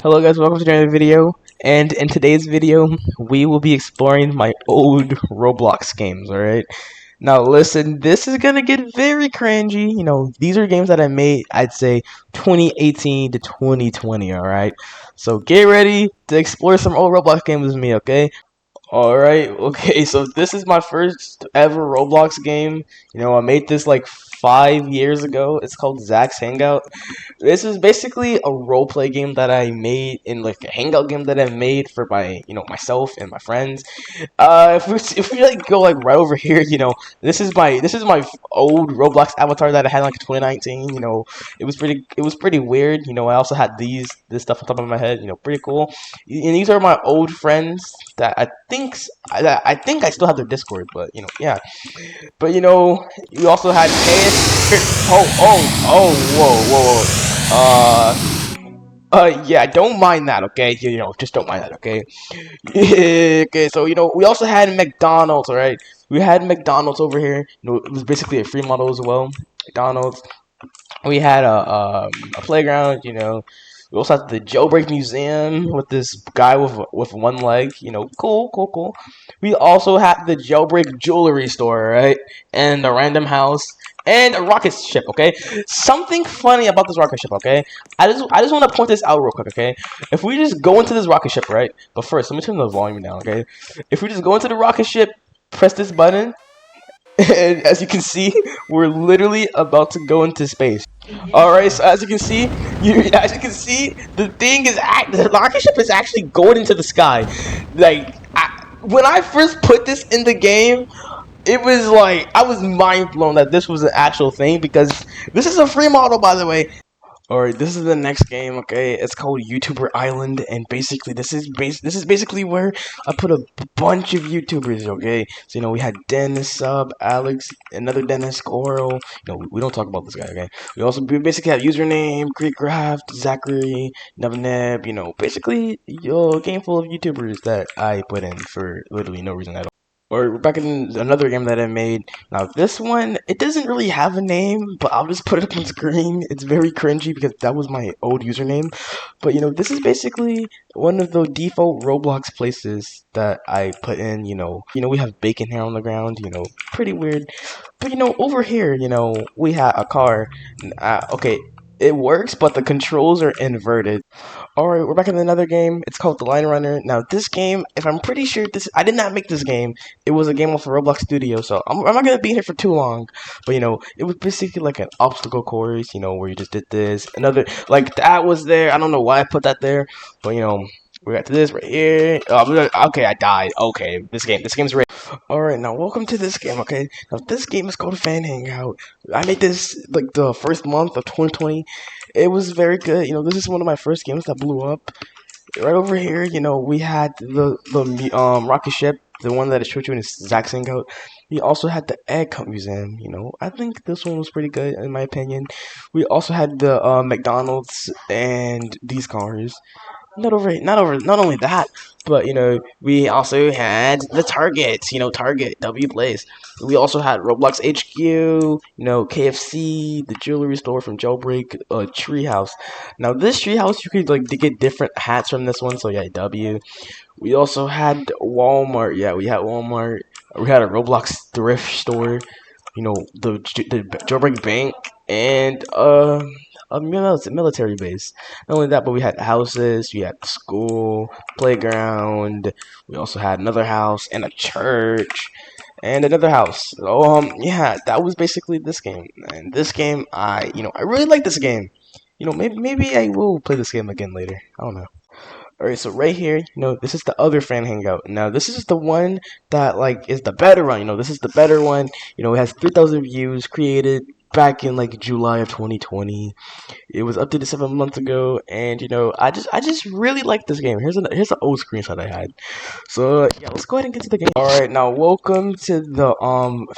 Hello guys, welcome to another video, and in today's video, we will be exploring my old Roblox games, alright? Now listen, this is gonna get very cringy, these are games that I made, I'd say, 2018 to 2020, alright? So get ready to explore some old Roblox games with me, okay? Alright, okay, so this is my first ever Roblox game. I made this like 5 years ago. It's called Zach's Hangout. This is basically a roleplay game that I made in like a hangout game that I made for my, myself and my friends. If we like go like right over here, this is my old Roblox avatar that I had like in 2019. It was pretty weird. I also had this stuff on top of my head. Pretty cool. And these are my old friends that I think I still have their Discord, but yeah. But you also had KS. Yeah, don't mind that, okay? Just don't mind that, okay? Okay, so we also had McDonald's, alright? We had McDonald's over here. It was basically a free model as well. McDonald's. We had a playground, We also had the Jailbreak Museum with this guy with one leg, cool. We also had the Jailbreak Jewelry Store, right? And a random house and a rocket ship, okay? Something funny about this rocket ship, okay? I just want to point this out real quick, okay? If we just go into this rocket ship, right? But first, let me turn the volume down, okay? If we just go into the rocket ship, press this button, and as you can see, we're literally about to go into space. Alright, so as you can see, the rocket ship is actually going into the sky. Like, when I first put this in the game, it was like, I was mind blown that this was an actual thing, because this is a free model, by the way. Alright, this is the next game, okay? It's called YouTuber Island, and basically this is basically where I put a bunch of YouTubers, okay? So we had Dennis, Sub, Alex, another Dennis, Coral. We don't talk about this guy, okay? We basically have username, Creekcraft, Zachary, Nebneb, basically a game full of YouTubers that I put in for literally no reason at all. Or back in another game that I made. Now this one, it doesn't really have a name, but I'll just put it up on screen. It's very cringy because that was my old username. But this is basically one of the default Roblox places that I put in. We have bacon here on the ground. Pretty weird. But over here, we have a car. Okay, it works, but the controls are inverted. Alright, we're back in another game. It's called The Line Runner. Now, this game, if I'm pretty sure I did not make this game. It was a game off of Roblox Studio, so I'm not going to be here for too long. But, it was basically like an obstacle course, where you just did this. Another, like, that was there. I don't know why I put that there. But, we got to this right here. Okay, I died. Okay, this game's ready. Alright, now welcome to this game, okay? Now this game is called Fan Hangout. I made this like the first month of 2020. It was very good. This is one of my first games that blew up. Right over here, we had the rocket ship, the one that I showed you in Zach's Hangout. We also had the Egg Hunt Museum, I think this one was pretty good in my opinion. We also had the McDonald's and these cars. Not only that, but we also had the Target, Target W Place. We also had Roblox HQ, KFC, the jewelry store from Jailbreak, Treehouse. Now this Treehouse, you could like get different hats from this one, so yeah, W. We also had Walmart. Yeah, we had Walmart. We had a Roblox thrift store. The Jailbreak Bank, and a military base. Not only that, but we had houses, we had school, playground. We also had another house and a church and another house. So yeah, that was basically this game. And this game, I really like this game. Maybe I will play this game again later. I don't know. Alright, so right here, this is the other fan hangout. Now, this is the one that, like, is the better one. This is the better one. It has 3,000 views, created back in, like, July of 2020. It was updated 7 months ago, and, I just really like this game. Here's an old screenshot I had. So, yeah, let's go ahead and get to the game. Alright, now, welcome to the,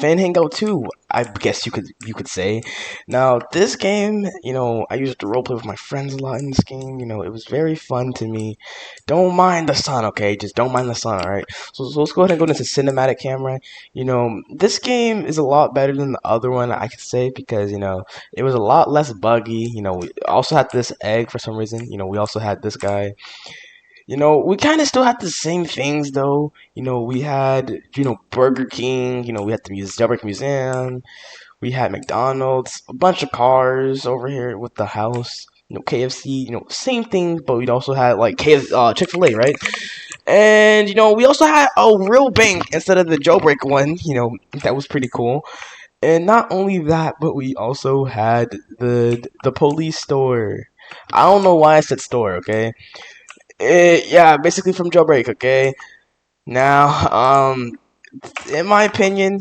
Fan Hangout 2. I guess you could say. Now this game, I used to roleplay with my friends a lot in this game. It was very fun to me. Don't mind the sun, okay? Just don't mind the sun, all right? So let's go ahead and go into cinematic camera. This game is a lot better than the other one, I could say, because it was a lot less buggy. We also had this egg for some reason. We also had this guy. We kind of still had the same things though. We had, Burger King. We had the Jailbreak Museum. We had McDonald's, a bunch of cars over here with the house. KFC. Same thing, but we'd also had like Chick-fil-A, right? And we also had a real bank instead of the jailbreak one. That was pretty cool. And not only that, but we also had the police store. I don't know why I said store, okay? Yeah, basically from Jailbreak, okay? Now, in my opinion,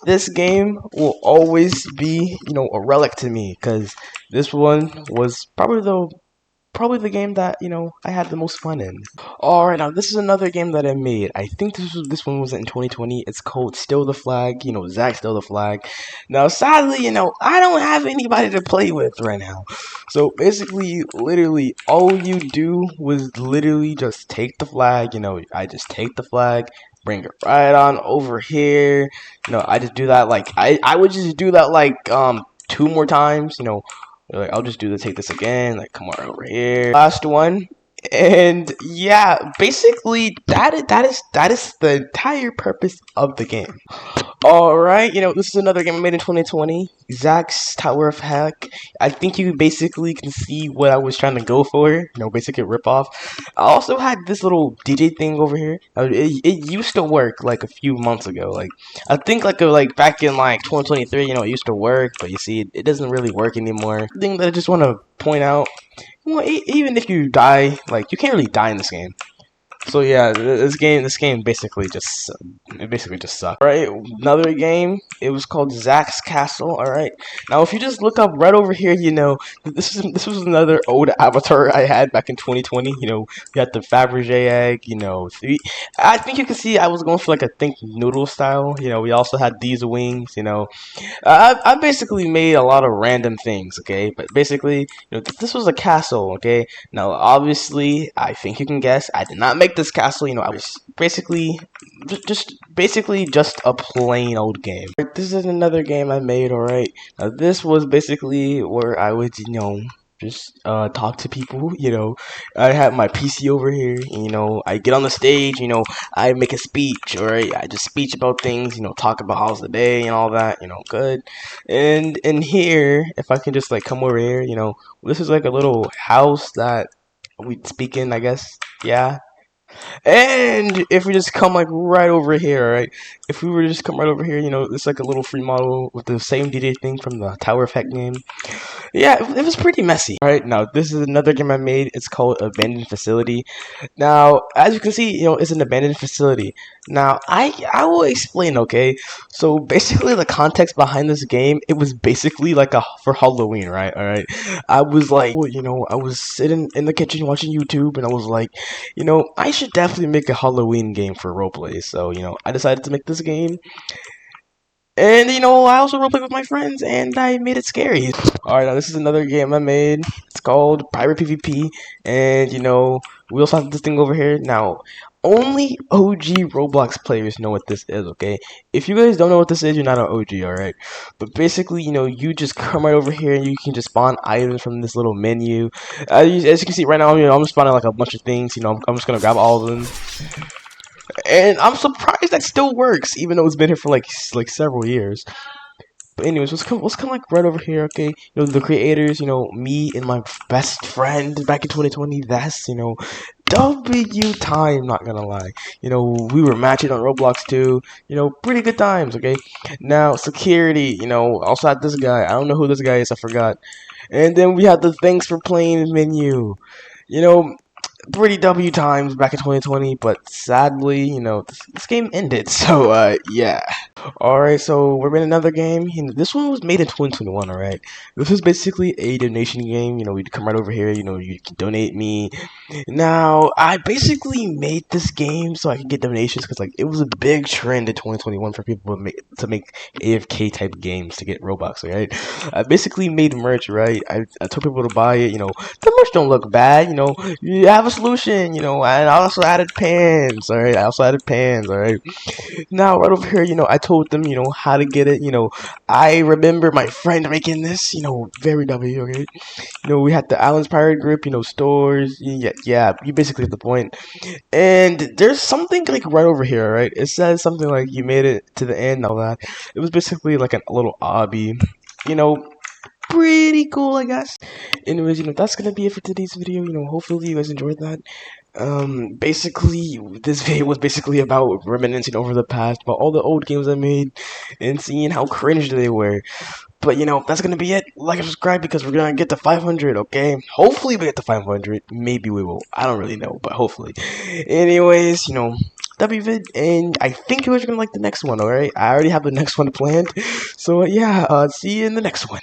this game will always be, a relic to me, because this one was probably the game that I had the most fun in. All right, now this is another game that I made. I think this one was in 2020. It's called Still the Flag. Zach Still the Flag. Now, sadly, I don't have anybody to play with right now. So basically, literally, all you do was literally just take the flag. I just take the flag, bring it right on over here. I just do that like I would just do that like 2 more times. Like, I'll just take this again, like, come on over here. Last one. And yeah, basically that is the entire purpose of the game. Alright, this is another game I made in 2020. Zach's Tower of Heck. I think you basically can see what I was trying to go for. Basically rip off. I also had this little DJ thing over here. It used to work like a few months ago. Like, I think like back in like 2023, it used to work, but you see, it doesn't really work anymore. The thing that I just want to point out, even if you die, like, you can't really die in this game. So yeah, this game basically just sucked. Alright, another game. It was called Zach's Castle. Alright. Now if you just look up right over here, this was another old avatar I had back in 2020. You had the Fabergé egg, I think you can see I was going for like a think noodle style. We also had these wings, I basically made a lot of random things, okay? But basically, this was a castle, okay? Now, obviously, I think you can guess, I did not make this castle, I was basically, just a plain old game. This is another game I made, alright? Now, this was basically where I would, just talk to people. I have my PC over here. I get on the stage. I make a speech. All right, I just speech about things. Talk about how's the day and all that. Good. And in here, if I can just like come over here, this is like a little house that we speak in, I guess. Yeah. And if we just come like right over here, right? If we were to just come right over here, it's like a little free model with the same DJ thing from the Tower of Heck game. Yeah, it was pretty messy. Alright, now this is another game I made. It's called Abandoned Facility. Now, as you can see, it's an abandoned facility. Now, I will explain, okay? So basically the context behind this game, it was basically like for Halloween, right? Alright. I was like, I was sitting in the kitchen watching YouTube and I was like, I should definitely make a Halloween game for roleplay. So, I decided to make this game. And, I also roleplay with my friends, and I made it scary. Alright, now this is another game I made. It's called Pirate PvP, and, we also have this thing over here. Now, only OG Roblox players know what this is, okay? If you guys don't know what this is, you're not an OG, alright? But basically, you just come right over here, and you can just spawn items from this little menu. As you can see right now, I'm spawning like a bunch of things, I'm just gonna grab all of them. And I'm surprised that still works, even though it's been here for like several years. But anyways, let's come like right over here, okay? The creators, me and my best friend back in 2020. That's W time. Not gonna lie, we were matching on Roblox too. Pretty good times, okay? Now security, also had this guy. I don't know who this guy is. I forgot. And then we had the thanks for playing menu. pretty W times back in 2020, but sadly, this game ended. So, yeah. Alright, so we're in another game. This one was made in 2021, alright? This is basically a donation game. You come right over here, you can donate me. Now, I basically made this game so I could get donations because, like, it was a big trend in 2021 for people to make AFK type games to get Robux, right? I basically made merch, right? I told people to buy it, the merch don't look bad, you have a solution, and I also added pans, alright? I also added pans, alright? Now, right over here, I told them, how to get it, I remember my friend making this, very W, okay? We had the Allen's Pirate Group, stores. Yeah, you basically get the point. And there's something like right over here, right? It says something like you made it to the end, all that. It was basically like a little obby, you know, pretty cool, I guess. Anyways, that's gonna be it for today's video. Hopefully you guys enjoyed that. Basically, this video was basically about reminiscing over the past, about all the old games I made, and seeing how cringe they were. But that's gonna be it. Like and subscribe because we're gonna get to 500. Okay, hopefully we get to 500. Maybe we will. I don't really know, but hopefully. Anyways, that'd be it. And I think you guys are gonna like the next one. All right, I already have the next one planned. So yeah, see you in the next one.